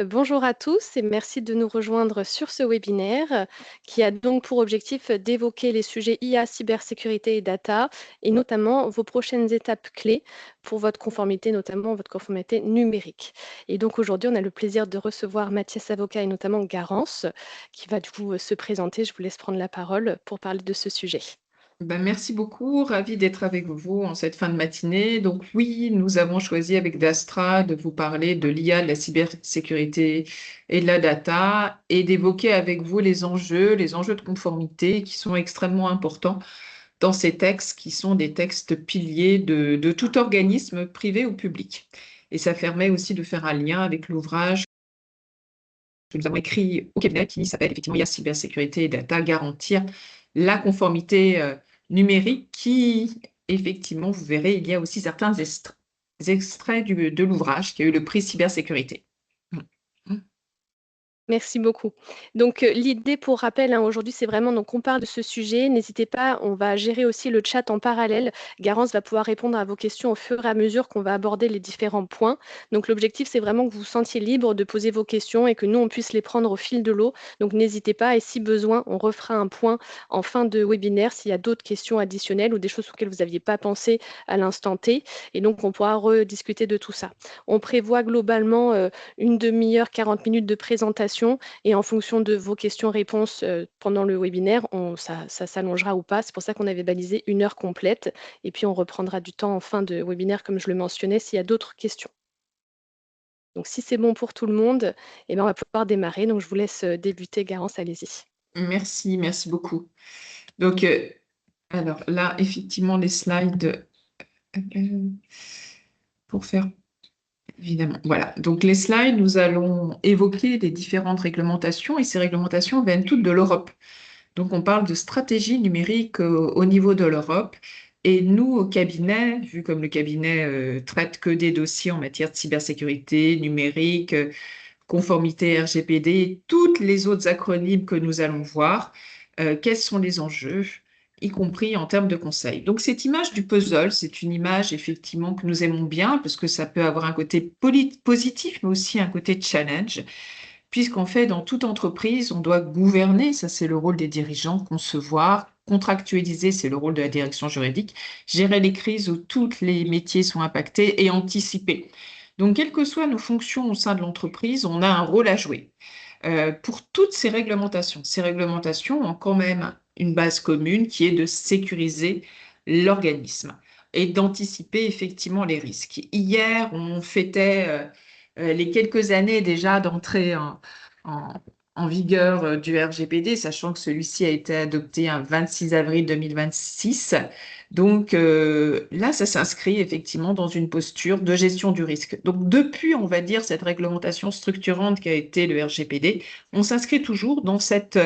Bonjour à tous et merci de nous rejoindre sur ce webinaire qui a donc pour objectif d'évoquer les sujets IA, cybersécurité et data et notamment vos prochaines étapes clés pour votre conformité, notamment votre conformité numérique. Et donc aujourd'hui, on a le plaisir de recevoir Mathias Avocat et notamment Garance qui va du coup se présenter. Je vous laisse prendre la parole pour parler de ce sujet. Merci beaucoup, ravi d'être avec vous en cette fin de matinée. Donc oui, nous avons choisi avec Dastra de vous parler de l'IA, de la cybersécurité et de la data et d'évoquer avec vous les enjeux de conformité qui sont extrêmement importants dans ces textes qui sont des textes piliers de tout organisme privé ou public. Et ça permet aussi de faire un lien avec l'ouvrage que nous avons écrit au cabinet qui s'appelle effectivement IA, cybersécurité et data, garantir la conformité numérique qui, effectivement, vous verrez, il y a aussi certains extraits de l'ouvrage qui a eu le prix cybersécurité. Merci beaucoup. Donc, l'idée pour rappel, hein, aujourd'hui, c'est vraiment donc on parle de ce sujet. N'hésitez pas, on va gérer aussi le chat en parallèle. Garance va pouvoir répondre à vos questions au fur et à mesure qu'on va aborder les différents points. Donc, l'objectif, c'est vraiment que vous vous sentiez libre de poser vos questions et que nous, on puisse les prendre au fil de l'eau. Donc, n'hésitez pas et si besoin, on refera un point en fin de webinaire s'il y a d'autres questions additionnelles ou des choses auxquelles vous n'aviez pas pensé à l'instant T. Et donc, on pourra rediscuter de tout ça. On prévoit globalement une demi-heure, 40 minutes de présentation et en fonction de vos questions-réponses pendant le webinaire, ça s'allongera ou pas. C'est pour ça qu'on avait balisé une heure complète. Et puis, on reprendra du temps en fin de webinaire, comme je le mentionnais, s'il y a d'autres questions. Donc, si c'est bon pour tout le monde, eh ben, on va pouvoir démarrer. Donc, je vous laisse débuter, Garance, allez-y. Merci beaucoup. Donc, alors là, effectivement, les slides pour faire évidemment. Voilà. Donc, les slides, nous allons évoquer les différentes réglementations et ces réglementations viennent toutes de l'Europe. Donc, on parle de stratégie numérique au niveau de l'Europe. Et nous, au cabinet, vu comme le cabinet traite que des dossiers en matière de cybersécurité, numérique, conformité RGPD, toutes les autres acronymes que nous allons voir, quels sont les enjeux, y compris en termes de conseils. Donc, cette image du puzzle, c'est une image effectivement que nous aimons bien parce que ça peut avoir un côté positif, mais aussi un côté challenge. Puisqu'en fait, dans toute entreprise, on doit gouverner, ça c'est le rôle des dirigeants, concevoir, contractualiser, c'est le rôle de la direction juridique, gérer les crises où tous les métiers sont impactés et anticiper. Donc, quelles que soient nos fonctions au sein de l'entreprise, on a un rôle à jouer. Pour toutes ces réglementations ont quand même une base commune qui est de sécuriser l'organisme et d'anticiper effectivement les risques. Hier, on fêtait les quelques années déjà d'entrée en- en vigueur du RGPD, sachant que celui-ci a été adopté un 26 avril 2026. Donc là, ça s'inscrit effectivement dans une posture de gestion du risque. Donc depuis, on va dire, cette réglementation structurante qui a été le RGPD, on s'inscrit toujours dans cette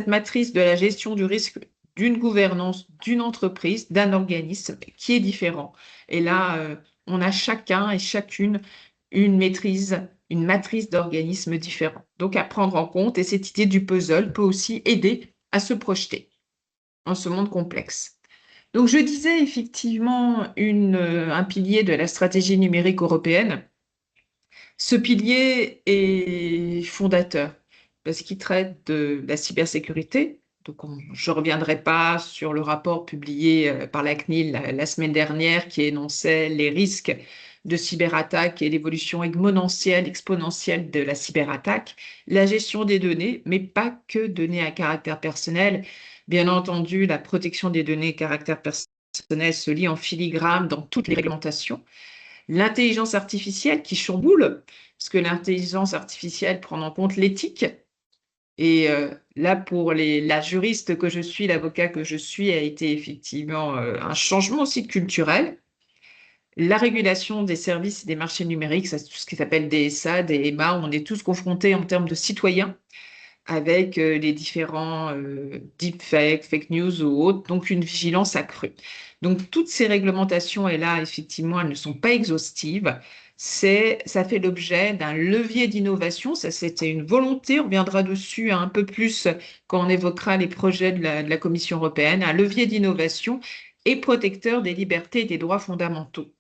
matrice de la gestion du risque d'une gouvernance, d'une entreprise, d'un organisme qui est différent. Et là, on a chacun et chacune une maîtrise, une matrice d'organismes différents. Donc à prendre en compte, et cette idée du puzzle peut aussi aider à se projeter en ce monde complexe. Donc je disais effectivement un pilier de la stratégie numérique européenne. Ce pilier est fondateur parce qu'il traite de la cybersécurité. Donc, je ne reviendrai pas sur le rapport publié par la CNIL la semaine dernière qui énonçait les risques de cyberattaque et l'évolution exponentielle de la cyberattaque, la gestion des données, mais pas que données à caractère personnel. Bien entendu, la protection des données à caractère personnel se lie en filigrane dans toutes les réglementations. L'intelligence artificielle qui chamboule, parce que l'intelligence artificielle prend en compte l'éthique. Et là, pour la juriste que je suis, l'avocat que je suis, a été effectivement un changement aussi culturel. La régulation des services et des marchés numériques, c'est tout ce qui s'appelle DSA, DMA, on est tous confrontés en termes de citoyens avec les différents deepfakes, fake news ou autres, donc une vigilance accrue. Donc toutes ces réglementations, et là, effectivement, elles ne sont pas exhaustives. Ça fait l'objet d'un levier d'innovation. Ça, c'était une volonté. On reviendra dessus un peu plus quand on évoquera les projets de la Commission européenne. Un levier d'innovation et protecteur des libertés et des droits fondamentaux.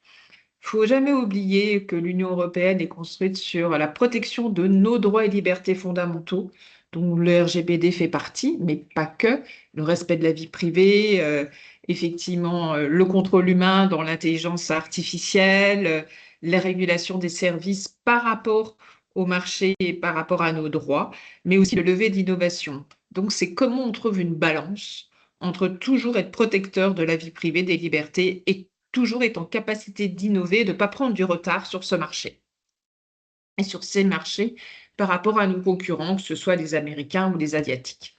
faut jamais oublier que l'Union européenne est construite sur la protection de nos droits et libertés fondamentaux, dont le RGPD fait partie, mais pas que. Le respect de la vie privée, effectivement, le contrôle humain dans l'intelligence artificielle, la régulation des services par rapport au marché et par rapport à nos droits, mais aussi le levier d'innovation. Donc, c'est comment on trouve une balance entre toujours être protecteur de la vie privée, des libertés et toujours être en capacité d'innover, de ne pas prendre du retard sur ce marché et sur ces marchés par rapport à nos concurrents, que ce soit les Américains ou les Asiatiques.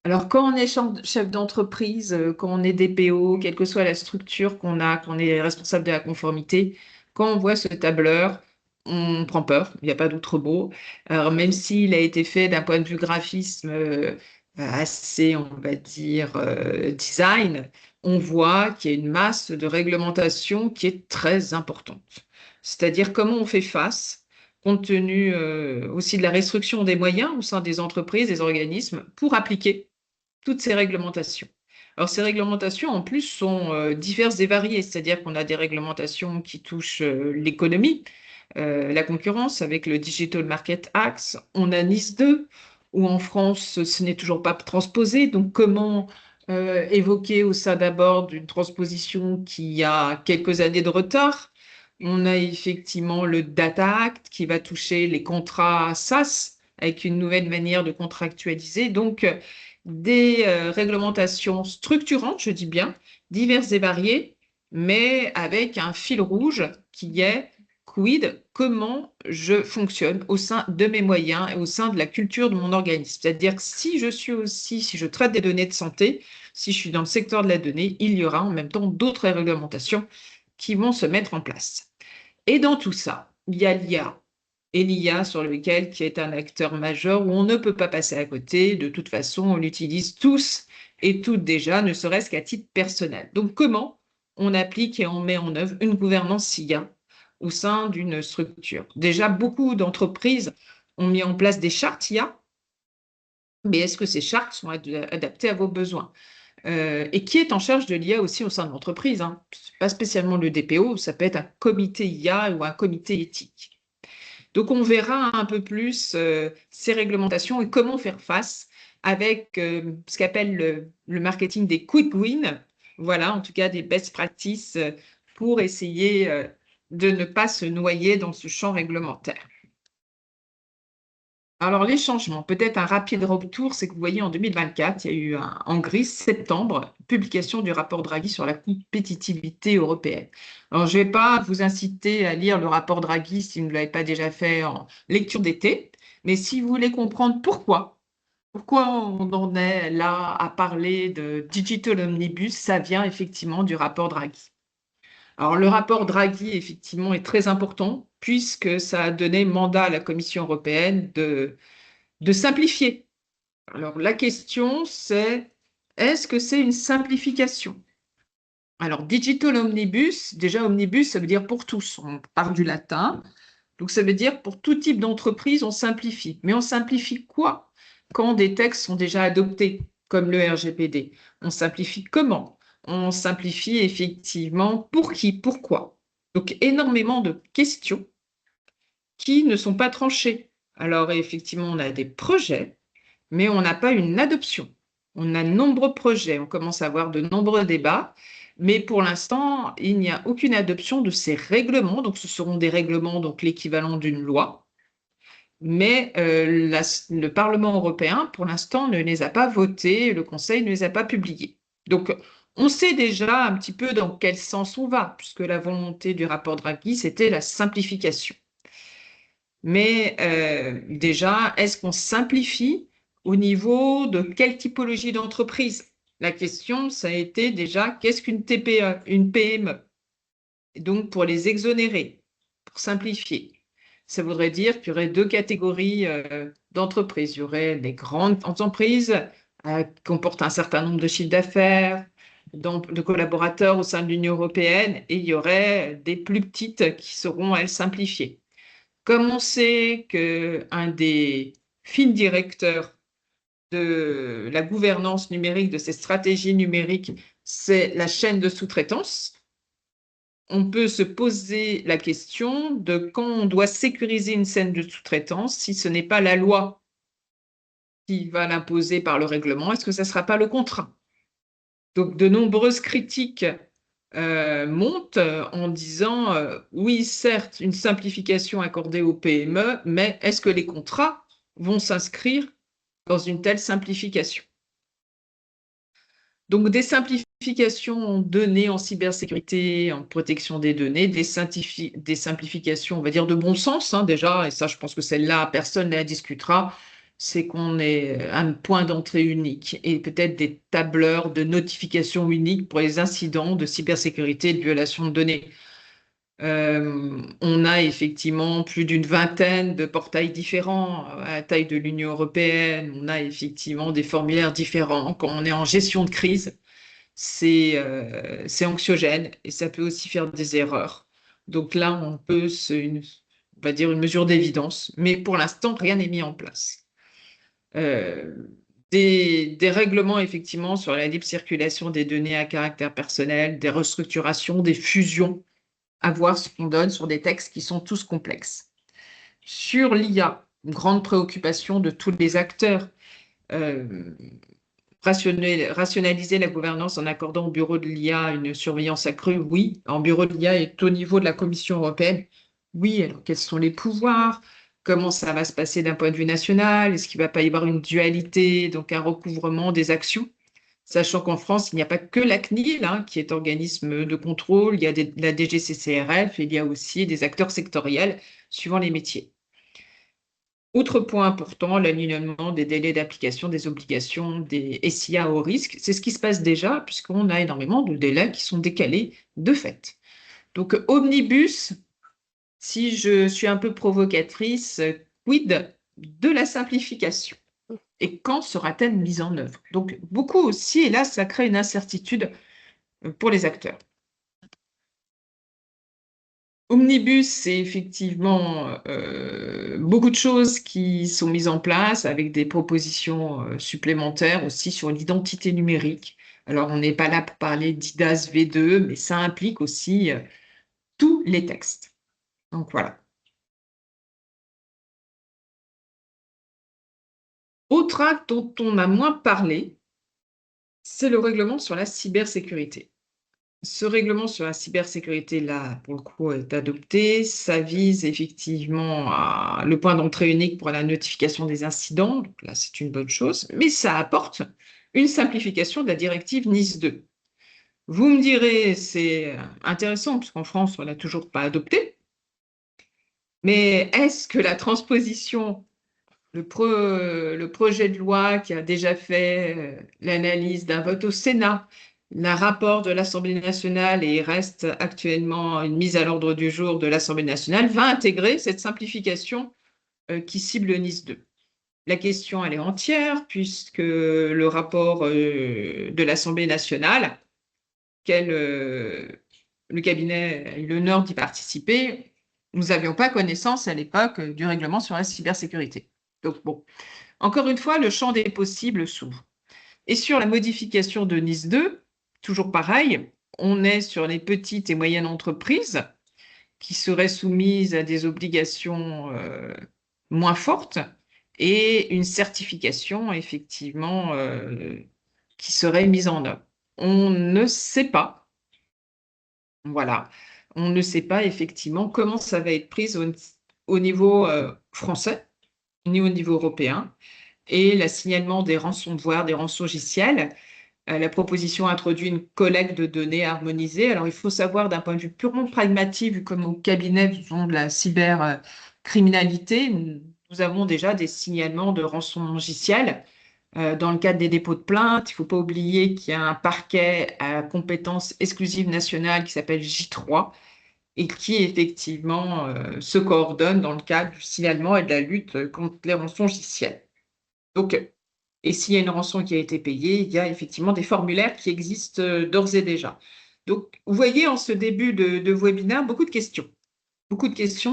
Alors, quand on est chef d'entreprise, quand on est DPO, quelle que soit la structure qu'on a, qu'on est responsable de la conformité, quand on voit ce tableur, on prend peur, il n'y a pas d'autre mot. Alors, même s'il a été fait d'un point de vue graphisme assez, on va dire, design, on voit qu'il y a une masse de réglementation qui est très importante. C'est-à-dire comment on fait face, compte tenu aussi de la restriction des moyens au sein des entreprises, des organismes, pour appliquer toutes ces réglementations. Alors, ces réglementations, en plus, sont diverses et variées, c'est-à-dire qu'on a des réglementations qui touchent l'économie, la concurrence avec le Digital Market Act. On a NIS 2, où en France, ce n'est toujours pas transposé. Donc, comment évoquer au sein d'abord d'une transposition qui a quelques années de retard? On a effectivement le Data Act qui va toucher les contrats SaaS avec une nouvelle manière de contractualiser. Donc, des réglementations structurantes, je dis bien, diverses et variées, mais avec un fil rouge qui est quid, comment je fonctionne au sein de mes moyens et au sein de la culture de mon organisme. C'est-à-dire que si je traite des données de santé, si je suis dans le secteur de la donnée, il y aura en même temps d'autres réglementations qui vont se mettre en place. Et dans tout ça, il y a l'IA. Et l'IA sur lequel qui est un acteur majeur où on ne peut pas passer à côté. De toute façon, on l'utilise tous et toutes déjà, ne serait-ce qu'à titre personnel. Donc, comment on applique et on met en œuvre une gouvernance IA au sein d'une structure? Déjà, beaucoup d'entreprises ont mis en place des chartes IA, mais est-ce que ces chartes sont adaptées à vos besoins? Et qui est en charge de l'IA aussi au sein de l'entreprise, hein? Pas spécialement le DPO, ça peut être un comité IA ou un comité éthique. Donc, on verra un peu plus ces réglementations et comment faire face avec ce qu'appelle le marketing des quick wins. Voilà, en tout cas, des best practices pour essayer de ne pas se noyer dans ce champ réglementaire. Alors, les changements, peut-être un rapide retour, c'est que vous voyez, en 2024, il y a eu en gris, septembre, publication du rapport Draghi sur la compétitivité européenne. Alors, je ne vais pas vous inciter à lire le rapport Draghi si vous ne l'avez pas déjà fait en lecture d'été, mais si vous voulez comprendre pourquoi on en est là à parler de Digital Omnibus, ça vient effectivement du rapport Draghi. Alors, le rapport Draghi, effectivement, est très important puisque ça a donné mandat à la Commission européenne de simplifier. Alors, la question, c'est est-ce que c'est une simplification? Alors, Digital Omnibus, déjà, omnibus, ça veut dire pour tous. On part du latin. Donc, ça veut dire pour tout type d'entreprise, on simplifie. Mais on simplifie quoi quand des textes sont déjà adoptés, comme le RGPD? On simplifie comment? On simplifie effectivement pour qui, pourquoi. Donc, énormément de questions qui ne sont pas tranchées. Alors, effectivement, on a des projets, mais on n'a pas une adoption. On a de nombreux projets, on commence à avoir de nombreux débats, mais pour l'instant, il n'y a aucune adoption de ces règlements. Donc, ce seront des règlements, donc l'équivalent d'une loi, mais le Parlement européen, pour l'instant, ne les a pas votés, le Conseil ne les a pas publiés. Donc, on sait déjà un petit peu dans quel sens on va, puisque la volonté du rapport Draghi, c'était la simplification. Mais déjà, est-ce qu'on simplifie au niveau de quelle typologie d'entreprise? La question, ça a été déjà, qu'est-ce qu'une TPE, une PME? Et donc, pour les exonérer, pour simplifier, ça voudrait dire qu'il y aurait deux catégories d'entreprises. Il y aurait les grandes entreprises qui comportent un certain nombre de chiffres d'affaires, de collaborateurs au sein de l'Union européenne, et il y aurait des plus petites qui seront, elles, simplifiées. Comme on sait qu'un des fils directeurs de la gouvernance numérique, de ces stratégies numériques, c'est la chaîne de sous-traitance, on peut se poser la question de quand on doit sécuriser une scène de sous-traitance, si ce n'est pas la loi qui va l'imposer par le règlement, est-ce que ça ne sera pas le contrat? Donc, de nombreuses critiques montent en disant oui, certes, une simplification accordée aux PME, mais est-ce que les contrats vont s'inscrire dans une telle simplification? Donc, des simplifications données en cybersécurité, en protection des données, des simplifications, on va dire, de bon sens, hein, déjà, et ça, je pense que celle-là, personne ne la discutera, c'est qu'on ait un point d'entrée unique et peut-être des tableurs de notification uniques pour les incidents de cybersécurité et de violation de données. On a effectivement plus d'une vingtaine de portails différents à la taille de l'Union européenne. On a effectivement des formulaires différents. Quand on est en gestion de crise, c'est anxiogène et ça peut aussi faire des erreurs. Donc là, on va dire une mesure d'évidence, mais pour l'instant, rien n'est mis en place. Euh, des règlements effectivement sur la libre circulation des données à caractère personnel, des restructurations, des fusions, à voir ce qu'on donne sur des textes qui sont tous complexes. Sur l'IA, une grande préoccupation de tous les acteurs. Rationaliser la gouvernance en accordant au bureau de l'IA une surveillance accrue, oui. En bureau de l'IA est au niveau de la Commission européenne, oui. Alors, quels sont les pouvoirs? Comment ça va se passer d'un point de vue national? Est-ce qu'il ne va pas y avoir une dualité, donc un recouvrement des actions? Sachant qu'en France, il n'y a pas que la CNIL, hein, qui est organisme de contrôle, il y a la DGCCRF, et il y a aussi des acteurs sectoriels suivant les métiers. Autre point important, l'alignement des délais d'application des obligations des SIA au risque. C'est ce qui se passe déjà, puisqu'on a énormément de délais qui sont décalés de fait. Donc, omnibus, si je suis un peu provocatrice, quid de la simplification? Et quand sera-t-elle mise en œuvre? Donc, beaucoup aussi, et là, ça crée une incertitude pour les acteurs. Omnibus, c'est effectivement beaucoup de choses qui sont mises en place avec des propositions supplémentaires aussi sur l'identité numérique. Alors, on n'est pas là pour parler d'IDAS V2, mais ça implique aussi tous les textes. Donc, voilà. Autre acte dont on a moins parlé, c'est le règlement sur la cybersécurité. Ce règlement sur la cybersécurité, là, pour le coup, est adopté. Ça vise effectivement le point d'entrée unique pour la notification des incidents. Donc là, c'est une bonne chose. Mais ça apporte une simplification de la directive NIS 2. Vous me direz, c'est intéressant, puisqu'en France, on ne l'a toujours pas adopté. Mais est-ce que la transposition, le projet de loi qui a déjà fait l'analyse d'un vote au Sénat, le rapport de l'Assemblée nationale et reste actuellement une mise à l'ordre du jour de l'Assemblée nationale, va intégrer cette simplification qui cible le NIS 2. La question, elle est entière, puisque le rapport de l'Assemblée nationale, le cabinet a eu l'honneur d'y participer, nous n'avions pas connaissance à l'époque du règlement sur la cybersécurité. Donc bon, encore une fois, le champ des possibles s'ouvre. Et sur la modification de NIS 2, toujours pareil, on est sur les petites et moyennes entreprises qui seraient soumises à des obligations moins fortes et une certification effectivement qui serait mise en œuvre. On ne sait pas, voilà, on ne sait pas effectivement comment ça va être pris au niveau français ni au niveau européen. Et le signalement des rançonware, des rançongiciels. La proposition introduit une collecte de données harmonisée. Alors, il faut savoir d'un point de vue purement pragmatique, vu comme au cabinet faisons de la cybercriminalité, nous avons déjà des signalements de rançongiciels dans le cadre des dépôts de plainte. Il ne faut pas oublier qu'il y a un parquet à compétence exclusive nationale qui s'appelle J3 et qui effectivement se coordonne dans le cadre du signalement et de la lutte contre les rançongiciels. Donc, et s'il y a une rançon qui a été payée, il y a effectivement des formulaires qui existent d'ores et déjà. Donc, vous voyez en ce début de webinaire beaucoup de questions,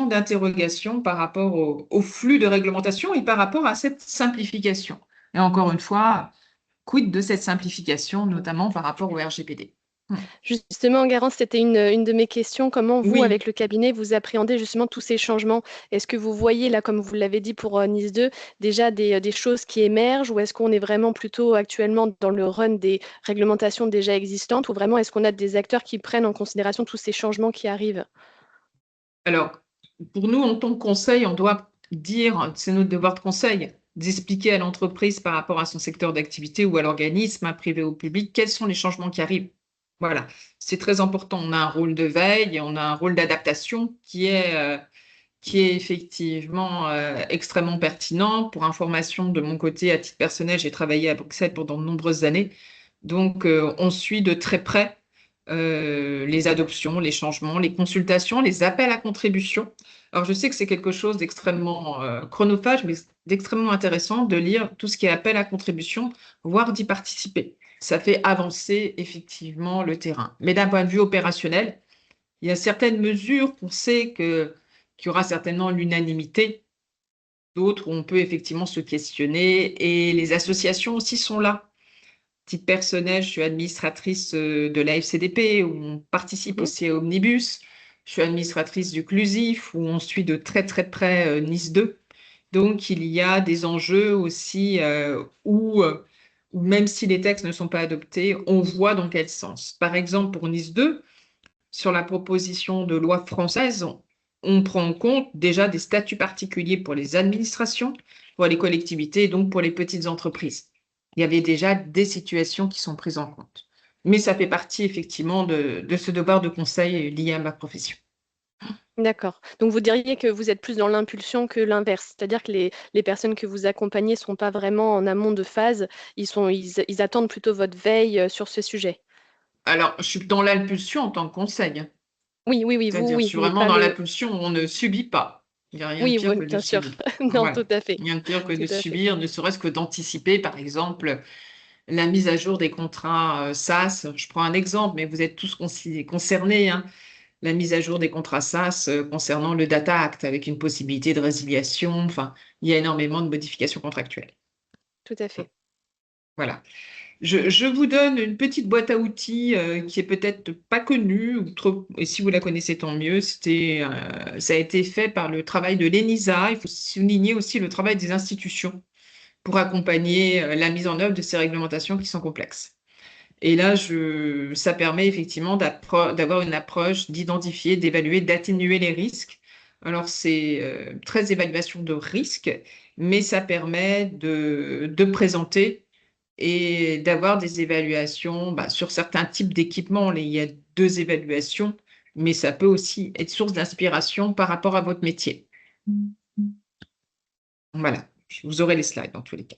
d'interrogations par rapport au flux de réglementation et par rapport à cette simplification. Et encore une fois, quid de cette simplification, notamment par rapport au RGPD? Mm. Justement, Garance, c'était une de mes questions. Comment vous, Oui. avec le cabinet, vous appréhendez justement tous ces changements? Est-ce que vous voyez, là, comme vous l'avez dit pour Nice 2, déjà des choses qui émergent ou est-ce qu'on est vraiment plutôt actuellement dans le run des réglementations déjà existantes ou vraiment est-ce qu'on a des acteurs qui prennent en considération tous ces changements qui arrivent? Alors, pour nous, en tant que conseil, on doit dire, c'est notre devoir de conseil, d'expliquer à l'entreprise par rapport à son secteur d'activité ou à l'organisme, hein, privé ou public, quels sont les changements qui arrivent. Voilà, c'est très important. On a un rôle de veille et on a un rôle d'adaptation qui est effectivement extrêmement pertinent. Pour information de mon côté, à titre personnel, j'ai travaillé à Bruxelles pendant de nombreuses années. Donc, on suit de très près les adoptions, les changements, les consultations, les appels à contribution. Alors, je sais que c'est quelque chose d'extrêmement chronophage, mais d'extrêmement intéressant de lire tout ce qui est appel à contribution, voire d'y participer. Ça fait avancer effectivement le terrain. Mais d'un point de vue opérationnel, il y a certaines mesures qu'on sait qu'il y aura certainement l'unanimité, d'autres où on peut effectivement se questionner et les associations aussi sont là. Titre personnel, je suis administratrice de la FCDP où on participe Mhm. aussi à Omnibus. Je suis administratrice du CLUSIF où on suit de très très près Nice 2. Donc il y a des enjeux aussi où même si les textes ne sont pas adoptés, on voit dans quel sens. Par exemple, pour Nice 2, sur la proposition de loi française, on prend en compte déjà des statuts particuliers pour les administrations, pour les collectivités et donc pour les petites entreprises. Il y avait déjà des situations qui sont prises en compte. Mais ça fait partie effectivement de ce devoir de conseil lié à ma profession. D'accord. Donc vous diriez que vous êtes plus dans l'impulsion que l'inverse, c'est-à-dire que les personnes que vous accompagnez ne sont pas vraiment en amont de phase, ils attendent plutôt votre veille sur ce sujet. Alors, je suis dans l'impulsion en tant que conseil, hein. Oui, oui, oui, vous, C'est-à-dire, je oui, suis mais vraiment pas dans le. l'impulsion, on ne subit pas. Il n'y a rien de Oui, pire oui, que de bien sûr. subir. Non, Voilà. tout à fait. Rien de pire que Tout de à fait. subir, ne serait-ce que d'anticiper, par exemple, la mise à jour des contrats SaaS. Je prends un exemple, mais vous êtes tous concernés, hein. La mise à jour des contrats SaaS concernant le Data Act, avec une possibilité de résiliation. Enfin, il y a énormément de modifications contractuelles. Tout à fait. Voilà. Je vous donne une petite boîte à outils qui est peut-être pas connue, ou trop, et si vous la connaissez, tant mieux. Ça a été fait par le travail de l'ENISA. Il faut souligner aussi le travail des institutions pour accompagner la mise en œuvre de ces réglementations qui sont complexes. Et là, ça permet effectivement d'avoir une approche, d'identifier, d'évaluer, d'atténuer les risques. Alors, c'est très évaluation de risques, mais ça permet de présenter et d'avoir des évaluations sur certains types d'équipements. Il y a deux évaluations, mais ça peut aussi être source d'inspiration par rapport à votre métier. Voilà, vous aurez les slides dans tous les cas.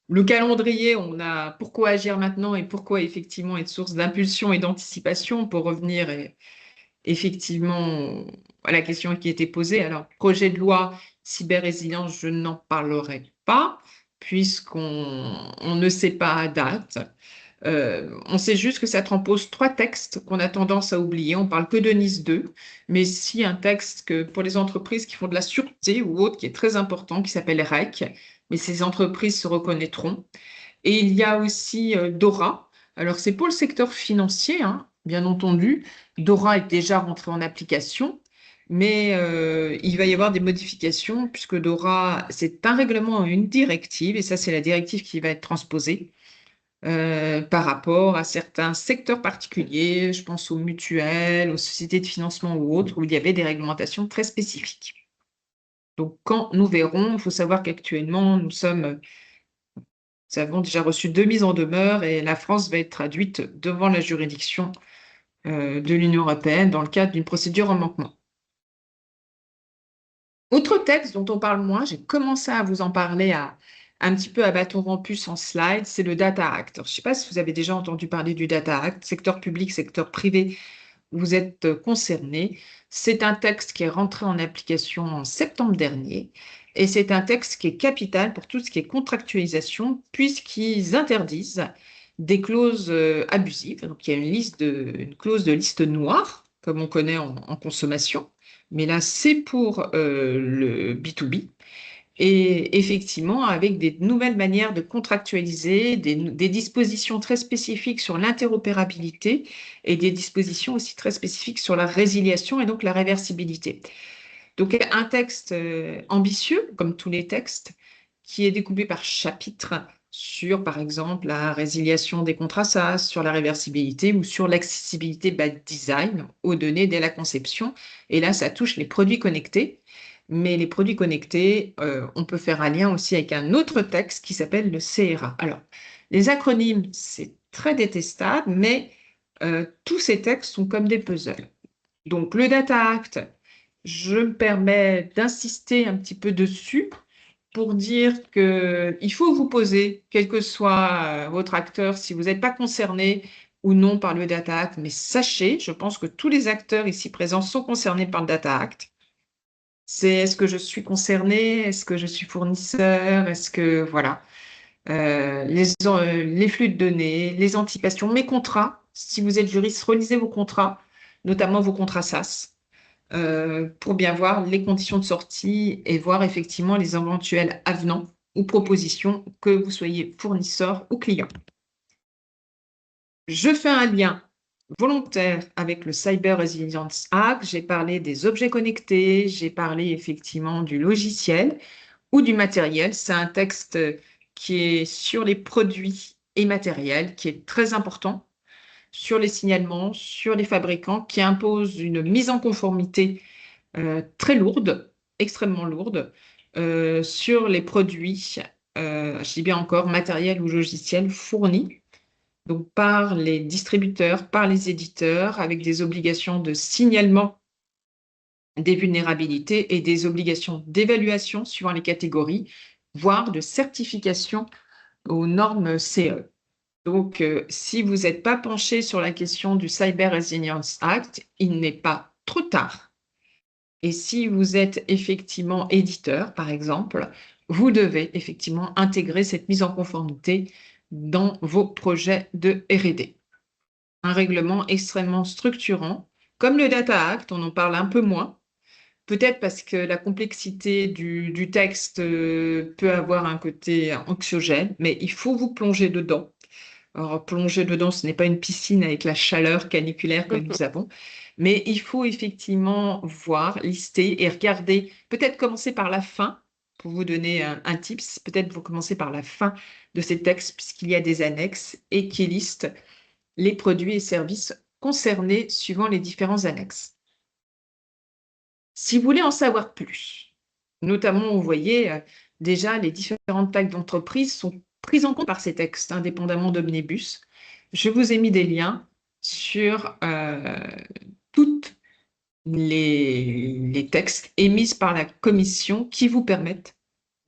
Le calendrier, on a pourquoi agir maintenant et pourquoi effectivement être source d'impulsion et d'anticipation pour revenir effectivement à la question qui était posée. Alors, projet de loi cyber-résilience, je n'en parlerai pas puisqu'on ne sait pas à date. On sait juste que ça transpose trois textes qu'on a tendance à oublier. On parle que de Nice 2, mais si un texte que pour les entreprises qui font de la sûreté ou autre qui est très important, qui s'appelle REC, mais ces entreprises se reconnaîtront. Et il y a aussi DORA. Alors c'est pour le secteur financier, hein, bien entendu. DORA est déjà rentré en application, mais il va y avoir des modifications puisque DORA, c'est un règlement, une directive, et ça c'est la directive qui va être transposée par rapport à certains secteurs particuliers, je pense aux mutuelles, aux sociétés de financement ou autres, où il y avait des réglementations très spécifiques. Donc, quand nous verrons, il faut savoir qu'actuellement, nous avons déjà reçu deux mises en demeure et la France va être traduite devant la juridiction de l'Union européenne dans le cadre d'une procédure en manquement. Autre texte dont on parle moins, j'ai commencé à vous en parler un petit peu à bâton rompu sans slide, c'est le Data Act. Alors, je ne sais pas si vous avez déjà entendu parler du Data Act, secteur public, secteur privé, vous êtes concernés. C'est un texte qui est rentré en application en septembre dernier et c'est un texte qui est capital pour tout ce qui est contractualisation puisqu'ils interdisent des clauses abusives. Donc, il y a une clause de liste noire, comme on connaît en consommation, mais là, c'est pour le B2B. et effectivement avec des nouvelles manières de contractualiser, des dispositions très spécifiques sur l'interopérabilité et des dispositions aussi très spécifiques sur la résiliation et donc la réversibilité. Donc un texte ambitieux, comme tous les textes, qui est découpé par chapitre sur, par exemple, la résiliation des contrats SaaS, sur la réversibilité ou sur l'accessibilité by design aux données dès la conception. Et là, ça touche les produits connectés. Mais les produits connectés, on peut faire un lien aussi avec un autre texte qui s'appelle le CRA. Alors, les acronymes, c'est très détestable, mais tous ces textes sont comme des puzzles. Donc, le Data Act, je me permets d'insister un petit peu dessus pour dire qu'il faut vous poser, quel que soit votre acteur, si vous n'êtes pas concerné ou non par le Data Act, mais sachez, je pense que tous les acteurs ici présents sont concernés par le Data Act. C'est est-ce que je suis concerné, est-ce que je suis fournisseur, est-ce que, voilà, les flux de données, les anticipations, mes contrats, si vous êtes juriste, relisez vos contrats, notamment vos contrats SaaS pour bien voir les conditions de sortie et voir effectivement les éventuels avenants ou propositions que vous soyez fournisseur ou client. Je fais un lien volontaire avec le Cyber Resilience Act. J'ai parlé des objets connectés, j'ai parlé effectivement du logiciel ou du matériel. C'est un texte qui est sur les produits et matériels, qui est très important, sur les signalements, sur les fabricants, qui impose une mise en conformité très lourde, extrêmement lourde, sur les produits, je dis bien encore, matériels ou logiciels fournis, donc par les distributeurs, par les éditeurs, avec des obligations de signalement des vulnérabilités et des obligations d'évaluation suivant les catégories, voire de certification aux normes CE. Donc, si vous n'êtes pas penché sur la question du Cyber Resilience Act, il n'est pas trop tard. Et si vous êtes effectivement éditeur, par exemple, vous devez effectivement intégrer cette mise en conformité dans vos projets de R&D. Un règlement extrêmement structurant. Comme le Data Act, on en parle un peu moins, peut-être parce que la complexité du texte peut avoir un côté anxiogène, mais il faut vous plonger dedans. Alors, plonger dedans, ce n'est pas une piscine avec la chaleur caniculaire que nous avons, mais il faut effectivement voir, lister et regarder, peut-être commencer par la fin, pour vous donner un tips, peut-être vous commencez par la fin de ces textes, puisqu'il y a des annexes et qui listent les produits et services concernés suivant les différents annexes. Si vous voulez en savoir plus, notamment, vous voyez, déjà, les différentes tailles d'entreprise sont prises en compte par ces textes, indépendamment d'Omnibus. Je vous ai mis des liens sur toutes les textes émis par la Commission qui vous permettent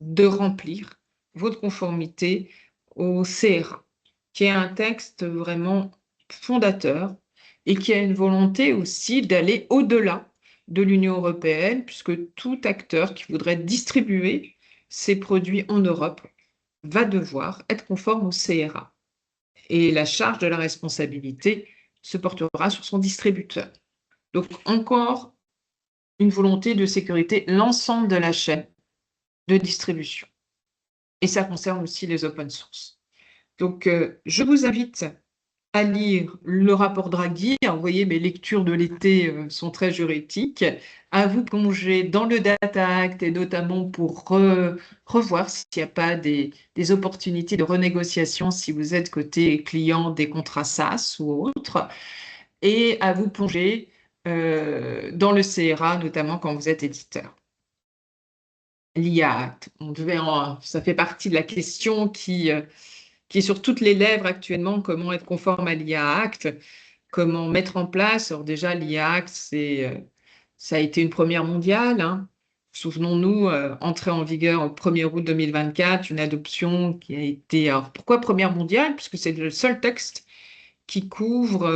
de remplir votre conformité au CRA, qui est un texte vraiment fondateur et qui a une volonté aussi d'aller au-delà de l'Union européenne, puisque tout acteur qui voudrait distribuer ses produits en Europe va devoir être conforme au CRA. Et la charge de la responsabilité se portera sur son distributeur. Donc, encore une volonté de sécurité l'ensemble de la chaîne de distribution. Et ça concerne aussi les open source. Donc, je vous invite à lire le rapport Draghi. Alors, vous voyez, mes lectures de l'été sont très juridiques. À vous plonger dans le Data Act et notamment pour revoir s'il n'y a pas des opportunités de renégociation si vous êtes côté client des contrats SaaS ou autres. Et à vous plonger dans le CRA, notamment quand vous êtes éditeur. L'IA Act, ça fait partie de la question qui est sur toutes les lèvres actuellement, comment être conforme à l'IA Act, comment mettre en place. Alors déjà, l'IA Act, ça a été une première mondiale, hein. Souvenons-nous, entrée en vigueur au 1er août 2024, une adoption qui a été... Alors pourquoi première mondiale? Puisque c'est le seul texte qui couvre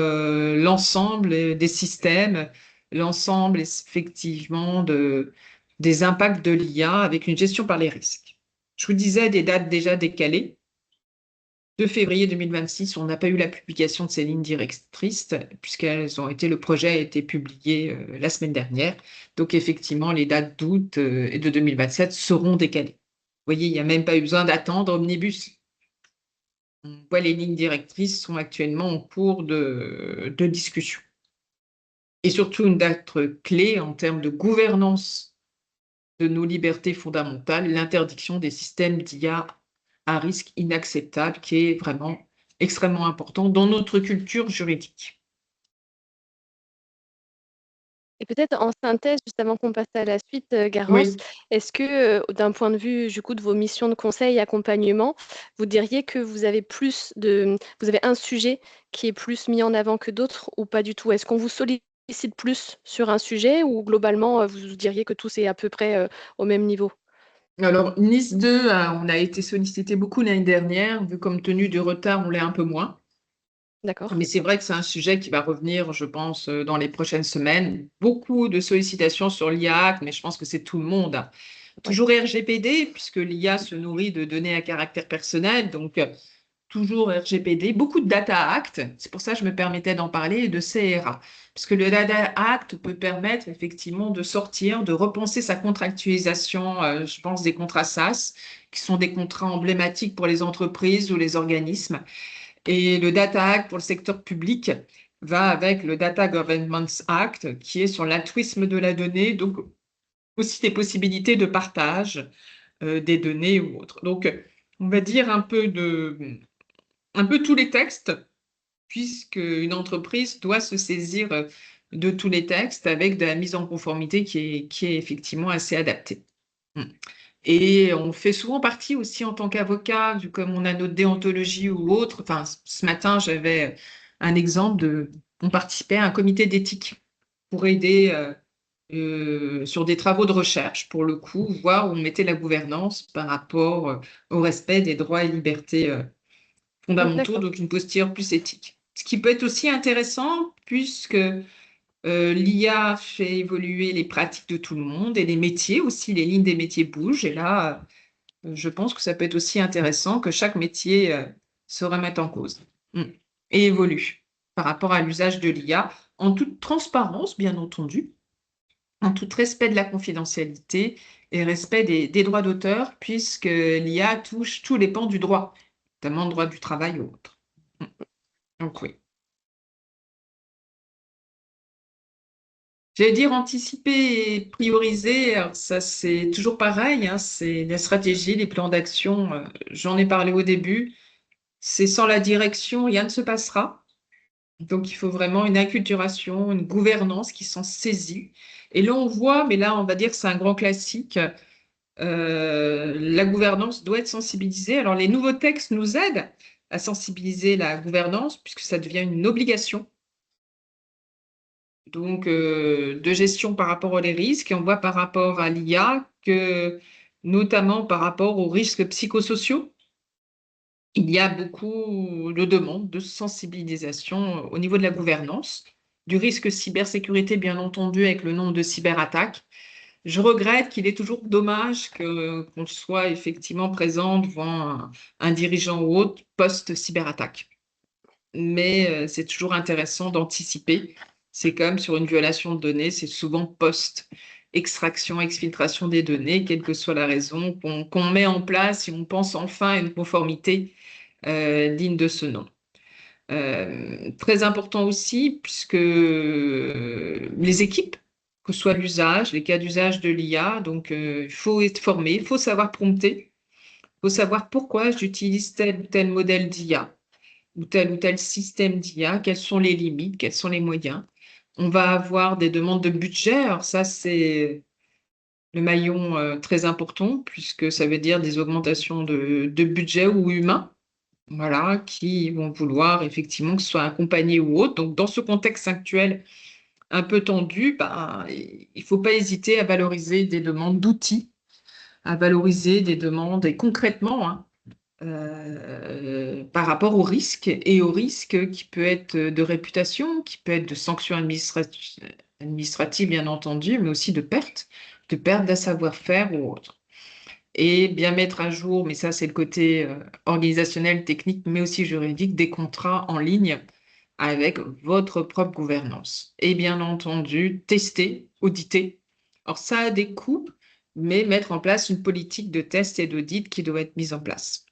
l'ensemble des systèmes, l'ensemble effectivement des impacts de l'IA avec une gestion par les risques. Je vous disais des dates déjà décalées. 2 février 2026, on n'a pas eu la publication de ces lignes directrices, puisqu'elles ont été, le projet a été publié la semaine dernière. Donc, effectivement, les dates d'août et de 2027 seront décalées. voyez, il n'y a même pas eu besoin d'attendre Omnibus. On voit les lignes directrices sont actuellement en cours de discussion. Et surtout une date clé en termes de gouvernance de nos libertés fondamentales, l'interdiction des systèmes d'IA à risque inacceptable, qui est vraiment extrêmement important dans notre culture juridique. Et peut-être en synthèse, juste avant qu'on passe à la suite, Garance, Oui. est-ce que d'un point de vue du coup de vos missions de conseil et accompagnement, vous diriez que vous avez un sujet qui est plus mis en avant que d'autres ou pas du tout? Est-ce qu'on vous sollicite plus sur un sujet ou globalement, vous diriez que tous est à peu près au même niveau? Alors, Nice 2, on a été sollicité beaucoup l'année dernière, vu comme tenu du retard, on l'est un peu moins. D'accord. Mais c'est vrai que c'est un sujet qui va revenir, je pense, dans les prochaines semaines. Beaucoup de sollicitations sur l'IA, mais je pense que c'est tout le monde, hein. Ouais. Toujours RGPD, puisque l'IA se nourrit de données à caractère personnel, donc toujours RGPD, beaucoup de Data Act, c'est pour ça que je me permettais d'en parler, et de CRA, puisque le Data Act peut permettre effectivement de sortir, de repenser sa contractualisation, je pense des contrats SaaS, qui sont des contrats emblématiques pour les entreprises ou les organismes, et le Data Act pour le secteur public va avec le Data Governance Act, qui est sur l'altruisme de la donnée, donc aussi des possibilités de partage des données ou autres. Donc, on va dire un peu tous les textes, puisque une entreprise doit se saisir de tous les textes avec de la mise en conformité qui est effectivement assez adaptée. Mm. Et on fait souvent partie aussi en tant qu'avocat, comme on a notre déontologie ou autre. Enfin, ce matin, j'avais un exemple on participait à un comité d'éthique pour aider sur des travaux de recherche, pour le coup, voir où on mettait la gouvernance par rapport au respect des droits et libertés fondamentaux, D'accord. donc une posture plus éthique. Ce qui peut être aussi intéressant, puisque l'IA fait évoluer les pratiques de tout le monde et les métiers aussi, les lignes des métiers bougent. Et là, je pense que ça peut être aussi intéressant que chaque métier se remette en cause. Mm. Et évolue par rapport à l'usage de l'IA, en toute transparence, bien entendu, en tout respect de la confidentialité et respect des droits d'auteur, puisque l'IA touche tous les pans du droit, notamment le droit du travail ou autre. Mm. Donc oui. J'allais dire anticiper et prioriser, alors ça c'est toujours pareil, hein, c'est la stratégie, les plans d'action, j'en ai parlé au début, c'est sans la direction, rien ne se passera. Donc il faut vraiment une acculturation, une gouvernance qui s'en saisit. Et là on voit, mais là on va dire que c'est un grand classique, la gouvernance doit être sensibilisée. Alors les nouveaux textes nous aident à sensibiliser la gouvernance puisque ça devient une obligation. Donc, de gestion par rapport aux risques. Et on voit par rapport à l'IA que, notamment par rapport aux risques psychosociaux, il y a beaucoup de demandes de sensibilisation au niveau de la gouvernance, du risque cybersécurité, bien entendu, avec le nombre de cyberattaques. Je regrette qu'il est toujours dommage qu'on soit effectivement présent devant un dirigeant ou autre post-cyberattaque. Mais c'est toujours intéressant d'anticiper. C'est comme sur une violation de données, c'est souvent post-extraction, exfiltration des données, quelle que soit la raison, qu'on met en place et on pense enfin à une conformité digne de ce nom. Très important aussi, puisque les équipes, que ce soit l'usage, les cas d'usage de l'IA, donc il faut être formé, il faut savoir prompter, il faut savoir pourquoi j'utilise tel ou tel modèle d'IA ou tel système d'IA, quelles sont les limites, quels sont les moyens. On va avoir des demandes de budget, alors ça c'est le maillon très important, puisque ça veut dire des augmentations de budget ou humain, voilà, qui vont vouloir effectivement que ce soit accompagné ou autre. Donc dans ce contexte actuel un peu tendu, ben, il ne faut pas hésiter à valoriser des demandes d'outils, à valoriser des demandes, et concrètement, hein, par rapport au risque et au risque qui peut être de réputation, qui peut être de sanctions administratives, bien entendu, mais aussi de perte d'un savoir-faire ou autre. Et bien mettre à jour, mais ça c'est le côté organisationnel, technique, mais aussi juridique, des contrats en ligne avec votre propre gouvernance. Et bien entendu, tester, auditer. Alors ça a des coûts, mais mettre en place une politique de test et d'audit qui doit être mise en place.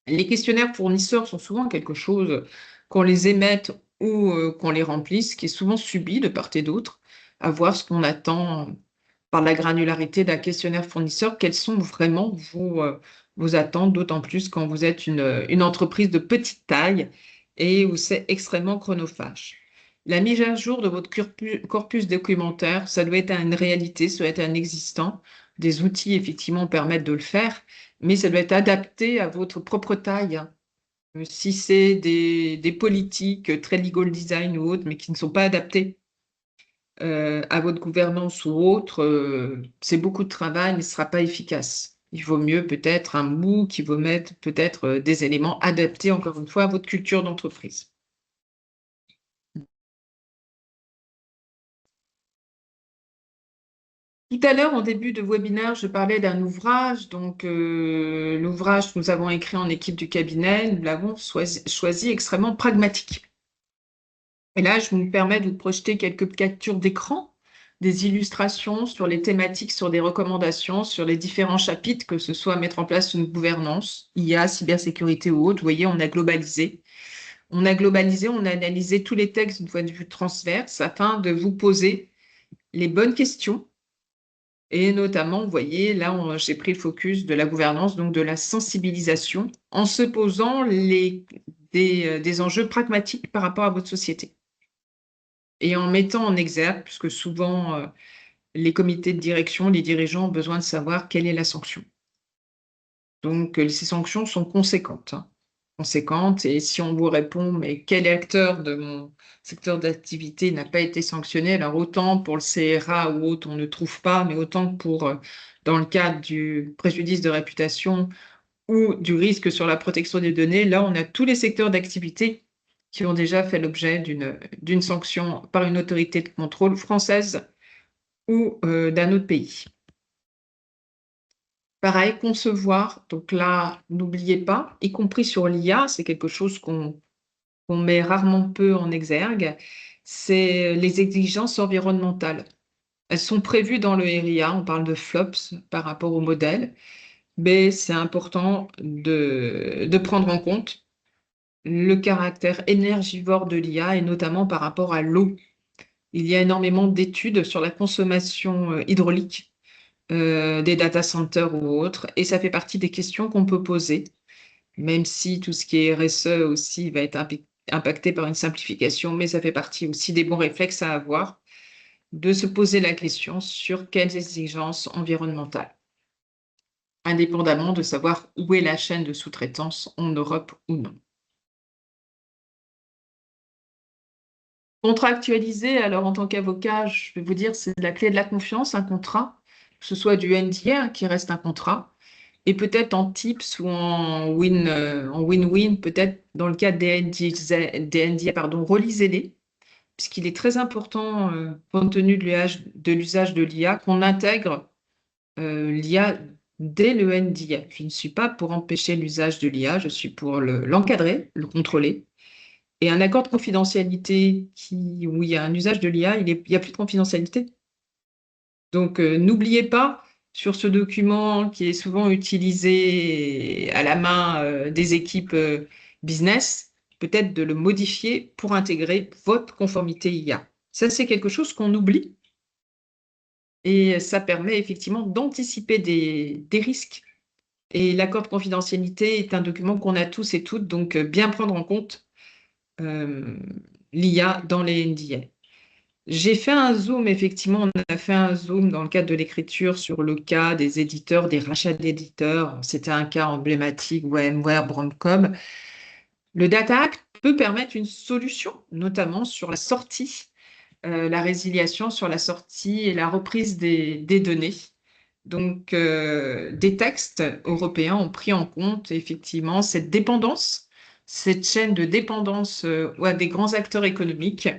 Les questionnaires fournisseurs sont souvent quelque chose qu'on les émette ou qu'on les remplisse, qui est souvent subi de part et d'autre, à voir ce qu'on attend par la granularité d'un questionnaire fournisseur, quelles sont vraiment vos attentes, d'autant plus quand vous êtes une entreprise de petite taille et où c'est extrêmement chronophage. La mise à jour de votre corpus documentaire, ça doit être une réalité, ça doit être un existant. Des outils, effectivement, permettent de le faire, mais ça doit être adapté à votre propre taille, hein. Si c'est des politiques très legal design ou autres, mais qui ne sont pas adaptés à votre gouvernance ou autre, c'est beaucoup de travail, mais ne sera pas efficace. Il vaut mieux peut-être un MOOC, il vaut mettre peut-être des éléments adaptés, encore une fois, à votre culture d'entreprise. Tout à l'heure, en début de webinaire, je parlais d'un ouvrage. Donc, l'ouvrage que nous avons écrit en équipe du cabinet, nous l'avons choisi extrêmement pragmatique. Et là, je me permets de vous projeter quelques captures d'écran, des illustrations sur les thématiques, sur des recommandations, sur les différents chapitres, que ce soit mettre en place une gouvernance, IA, cybersécurité ou autre. Vous voyez, on a globalisé. On a analysé tous les textes d'un point de vue transverse afin de vous poser les bonnes questions. Et notamment, vous voyez, là, j'ai pris le focus de la gouvernance, donc de la sensibilisation, en se posant des enjeux pragmatiques par rapport à votre société. Et en mettant en exergue, puisque souvent, les comités de direction, les dirigeants ont besoin de savoir quelle est la sanction. Donc, ces sanctions sont conséquentes, hein. Conséquentes. Et si on vous répond, mais quel acteur de mon secteur d'activité n'a pas été sanctionné? Alors, autant pour le CRA ou autre, on ne trouve pas, mais autant que dans le cadre du préjudice de réputation ou du risque sur la protection des données, là, on a tous les secteurs d'activité qui ont déjà fait l'objet d'une sanction par une autorité de contrôle française ou d'un autre pays. Pareil, concevoir, donc là, n'oubliez pas, y compris sur l'IA, c'est quelque chose qu'on met rarement peu en exergue, c'est les exigences environnementales. Elles sont prévues dans le RIA, on parle de FLOPS par rapport au modèle, mais c'est important de prendre en compte le caractère énergivore de l'IA et notamment par rapport à l'eau. Il y a énormément d'études sur la consommation hydraulique des data centers ou autres, et ça fait partie des questions qu'on peut poser, même si tout ce qui est RSE aussi va être impacté par une simplification, mais ça fait partie aussi des bons réflexes à avoir, de se poser la question sur quelles exigences environnementales, indépendamment de savoir où est la chaîne de sous-traitance en Europe ou non. Contractualiser, alors en tant qu'avocat, je vais vous dire, c'est la clé de la confiance, un contrat, que ce soit du NDA qui reste un contrat, et peut-être en TIPS ou en win-win, peut-être dans le cas des NDA, pardon, relisez-les, puisqu'il est très important, compte tenu de l'usage de l'IA, qu'on intègre l'IA dès le NDA. Je ne suis pas pour empêcher l'usage de l'IA, je suis pour l'encadrer, le contrôler. Et un accord de confidentialité où il y a un usage de l'IA, il n'y a plus de confidentialité. Donc, n'oubliez pas, sur ce document qui est souvent utilisé à la main des équipes business, peut-être de le modifier pour intégrer votre conformité IA. Ça, c'est quelque chose qu'on oublie et ça permet effectivement d'anticiper des risques. Et l'accord de confidentialité est un document qu'on a tous et toutes, donc bien prendre en compte l'IA dans les NDA. J'ai fait un zoom, effectivement, on a fait un zoom dans le cadre de l'écriture sur le cas des éditeurs, des rachats d'éditeurs. C'était un cas emblématique, VMware, Broadcom. Le Data Act peut permettre une solution, notamment sur la sortie, la résiliation sur la sortie et la reprise des données. Donc, des textes européens ont pris en compte, effectivement, cette dépendance, cette chaîne de dépendance à des grands acteurs économiques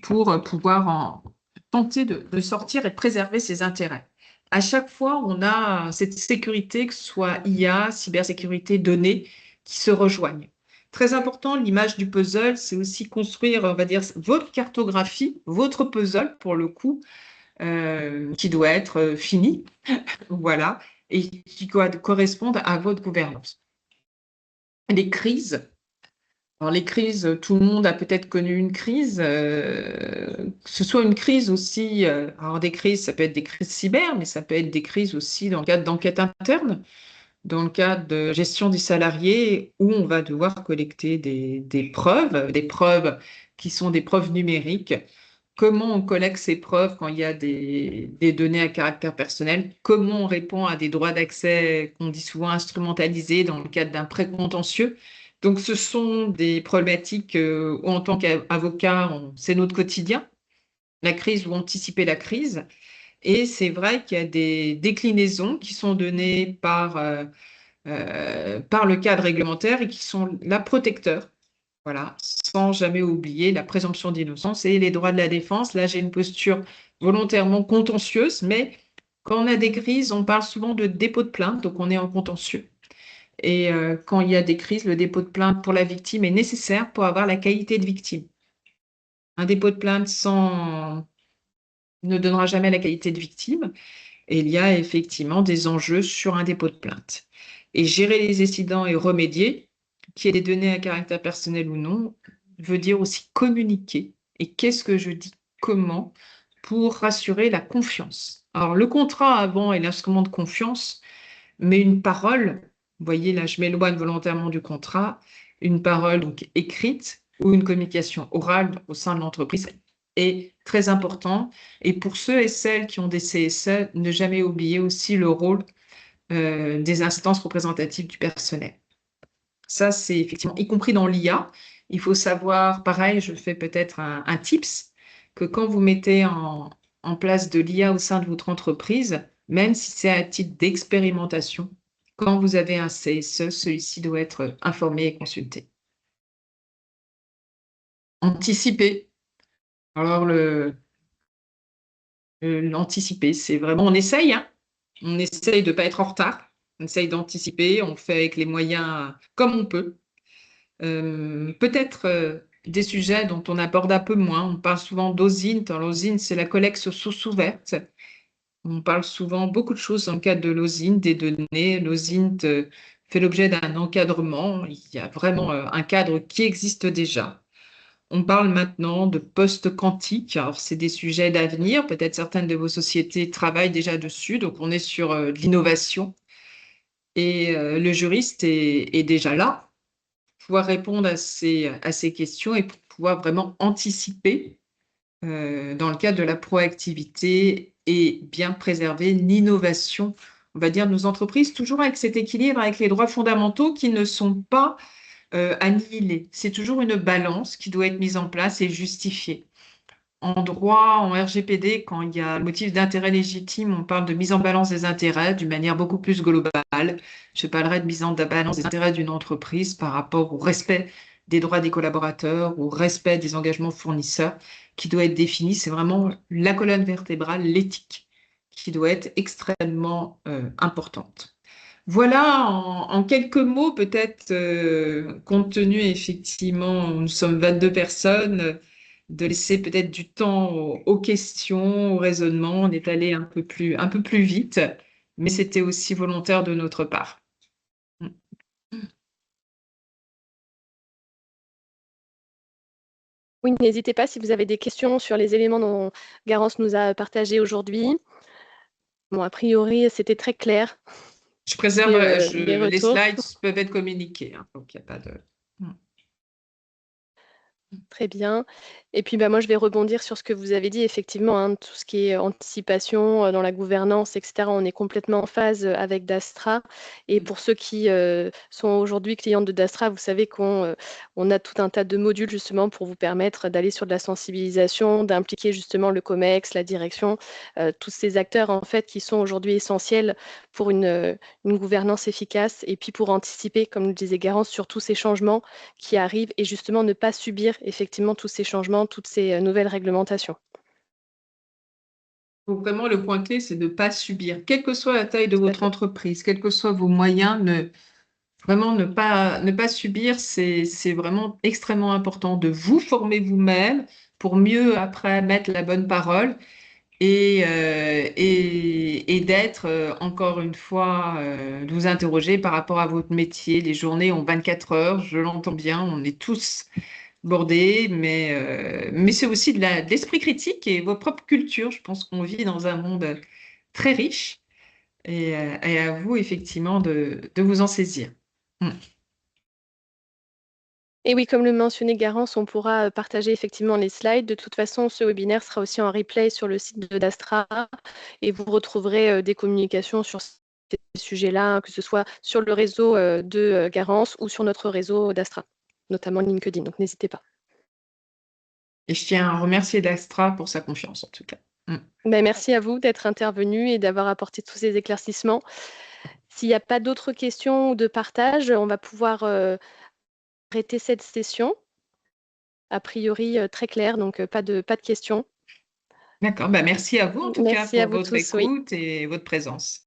pour pouvoir tenter de sortir et de préserver ses intérêts. À chaque fois, on a cette sécurité, que ce soit IA, cybersécurité, données, qui se rejoignent. Très important, l'image du puzzle, c'est aussi construire, on va dire, votre cartographie, votre puzzle, pour le coup, qui doit être fini, voilà, et qui doit correspondre à votre gouvernance. Les crises. Alors, les crises, tout le monde a peut-être connu une crise, que ce soit une crise aussi, alors des crises, ça peut être des crises cyber, mais ça peut être des crises aussi dans le cadre d'enquête interne, dans le cadre de gestion des salariés, où on va devoir collecter des preuves qui sont des preuves numériques. Comment on collecte ces preuves quand il y a des données à caractère personnel? Comment on répond à des droits d'accès qu'on dit souvent instrumentalisés dans le cadre d'un pré-contentieux? Donc, ce sont des problématiques où, en tant qu'avocat, c'est notre quotidien, la crise ou anticiper la crise. Et c'est vrai qu'il y a des déclinaisons qui sont données par le cadre réglementaire et qui sont là protecteurs. Voilà, sans jamais oublier la présomption d'innocence et les droits de la défense. Là, j'ai une posture volontairement contentieuse, mais quand on a des crises, on parle souvent de dépôt de plainte, donc on est en contentieux. Et quand il y a des crises, le dépôt de plainte pour la victime est nécessaire pour avoir la qualité de victime. Un dépôt de plainte sans ne donnera jamais la qualité de victime. Et il y a effectivement des enjeux sur un dépôt de plainte. Et gérer les incidents et remédier, qu'il y ait des données à caractère personnel ou non, veut dire aussi communiquer. Et qu'est-ce que je dis? Comment? Pour rassurer la confiance. Alors, le contrat avant est l'instrument de confiance, mais une parole, vous voyez, là, je m'éloigne volontairement du contrat, une parole donc écrite ou une communication orale au sein de l'entreprise est très important. Et pour ceux et celles qui ont des CSE, ne jamais oublier aussi le rôle des instances représentatives du personnel. Ça, c'est effectivement, y compris dans l'IA, il faut savoir, pareil, je fais peut-être un tips, que quand vous mettez en place de l'IA au sein de votre entreprise, même si c'est à titre d'expérimentation, quand vous avez un CSE, celui-ci doit être informé et consulté. Anticiper. Alors, l'anticiper, c'est vraiment, on essaye, hein. On essaye de ne pas être en retard, on essaye d'anticiper, on fait avec les moyens comme on peut. Peut-être des sujets dont on aborde un peu moins. On parle souvent d'OSINT. Alors, l'OSINT, c'est la collecte sous source ouverte. On parle souvent beaucoup de choses dans le cadre de l'OSINT, des données. L'OSINT fait l'objet d'un encadrement. Il y a vraiment un cadre qui existe déjà. On parle maintenant de post-quantique. Alors, c'est des sujets d'avenir. Peut-être certaines de vos sociétés travaillent déjà dessus. Donc, on est sur de l'innovation. Et le juriste est déjà là pour pouvoir répondre à ces questions et pour pouvoir vraiment anticiper dans le cadre de la proactivité et bien préserver l'innovation, on va dire, de nos entreprises, toujours avec cet équilibre avec les droits fondamentaux qui ne sont pas annihilés. C'est toujours une balance qui doit être mise en place et justifiée. En droit, en RGPD, quand il y a motif d'intérêt légitime, on parle de mise en balance des intérêts d'une manière beaucoup plus globale. Je parlerai de mise en balance des intérêts d'une entreprise par rapport au respect des droits des collaborateurs, au respect des engagements fournisseurs qui doit être défini. C'est vraiment la colonne vertébrale, l'éthique, qui doit être extrêmement importante. Voilà, en quelques mots, peut-être, compte tenu effectivement, nous sommes 22 personnes, de laisser peut-être du temps aux questions, au raisonnement. On est allé un peu plus vite, mais c'était aussi volontaire de notre part. Oui, n'hésitez pas si vous avez des questions sur les éléments dont Garance nous a partagés aujourd'hui. Bon, a priori, c'était très clair. Je préserve, Les les retours. slides peuvent être communiqués, hein, donc il n'y a pas de... Très bien. Et puis moi, je vais rebondir sur ce que vous avez dit. Effectivement, hein, tout ce qui est anticipation dans la gouvernance, etc., on est complètement en phase avec Dastra. Et pour ceux qui sont aujourd'hui clients de Dastra, vous savez qu'on a tout un tas de modules justement pour vous permettre d'aller sur de la sensibilisation, d'impliquer justement le COMEX, la direction, tous ces acteurs en fait qui sont aujourd'hui essentiels pour une gouvernance efficace et puis pour anticiper, comme le disait Garance, sur tous ces changements qui arrivent et justement ne pas subir effectivement tous ces changements, toutes ces nouvelles réglementations. Donc vraiment, le point clé, c'est de ne pas subir, quelle que soit la taille de Tout à votre fait. entreprise, quels que soient vos moyens, vraiment ne pas subir, c'est vraiment extrêmement important de vous former vous-même pour mieux après mettre la bonne parole et d'être, encore une fois, de vous interroger par rapport à votre métier. Les journées ont 24 heures, je l'entends bien, on est tous bordés, mais c'est aussi de l'esprit critique et vos propres cultures. Je pense qu'on vit dans un monde très riche et à vous, effectivement, de vous en saisir. Mm. Et oui, comme le mentionnait Garance, on pourra partager effectivement les slides. De toute façon, ce webinaire sera aussi en replay sur le site de d'Astra et vous retrouverez des communications sur ces sujets-là, que ce soit sur le réseau de Garance ou sur notre réseau d'Astra, notamment LinkedIn. Donc n'hésitez pas. Et je tiens à remercier l'Astra pour sa confiance, en tout cas. Mm. Ben, merci à vous d'être intervenu et d'avoir apporté tous ces éclaircissements. S'il n'y a pas d'autres questions ou de partage, on va pouvoir arrêter cette session. A priori, très clair, donc pas de questions. D'accord, bah merci à vous en tout cas Merci à pour vous votre tous, oui. écoute et votre présence.